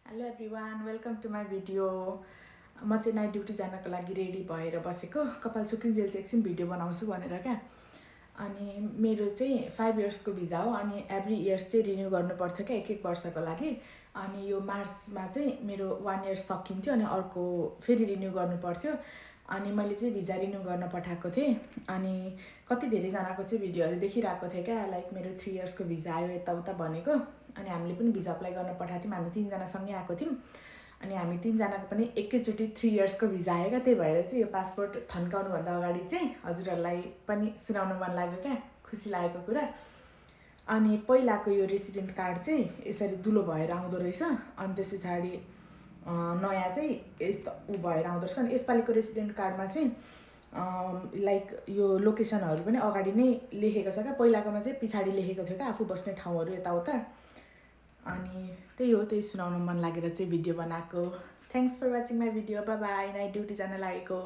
Hello everyone, welcome to my video. म चाहिँ night duty जानको लागि रेडी भएर बसेको, कपाल सुकिन्जेल चाहिँ एकछिन भिडियो बनाउँछु भनेर क्या। अनि मेरो चाहिँ 5 इयर्सको भिजा हो अनि एभ्री इयर्स चाहिँ रिन्यू गर्नु पर्थ्यो क्या, एक वर्षको लागि। अनि यो मार्चमा चाहिँ मेरो 1 इयर सकिन्थ्यो अनि अर्को फेरि रिन्यू गर्नु पर्थ्यो। अनि मैले चाहिँ भिजा रिन्यू गर्न पठाएको थिएँ। अनि कति धेरैजनाको चाहिँ भिडियोहरू देखिरहेको थिएँ क्या, लाइक मेरो 3 इयर्सको भिजा आयो यताउता भनेको। अनि हामीले पनि भिजा अप्लाई गर्न पठाएको थियौँ, हामी 3 जनासँगै आएको थियौँ। अनि हामी 3 जनाको पनि एकैचोटि 3 इयर्सको भिजा आयो क्या। त्यही भएर चाहिँ यो पासपोर्ट थन्काउनुभन्दा अगाडि चाहिँ हजुरहरूलाई पनि सुनाउनु मन लाग्यो क्या, खुसी लागेको कुरा। अनि पहिलाको यो रेसिडेन्ट कार्ड चाहिँ यसरी दुलो भएर आउँदो रहेछ। अनि त्यस पछाडि नयाँ चाहिँ यस्तो भएर आउँदो रहेछ। अनि यसपालिको रेसिडेन्ट कार्डमा चाहिँ लाइक यो लोकेसनहरू पनि अगाडि नै लेखेको छ क्या, पहिलाकोमा चाहिँ पछाडि लेखेको थियो क्या आफू बस्ने ठाउँहरू यताउता। अनि त्यही हो, त्यही सुनाउनु मन लागेर चाहिँ भिडियो बनाएको। Thanks for watching my video. Bye bye. Night duty जान लागेको।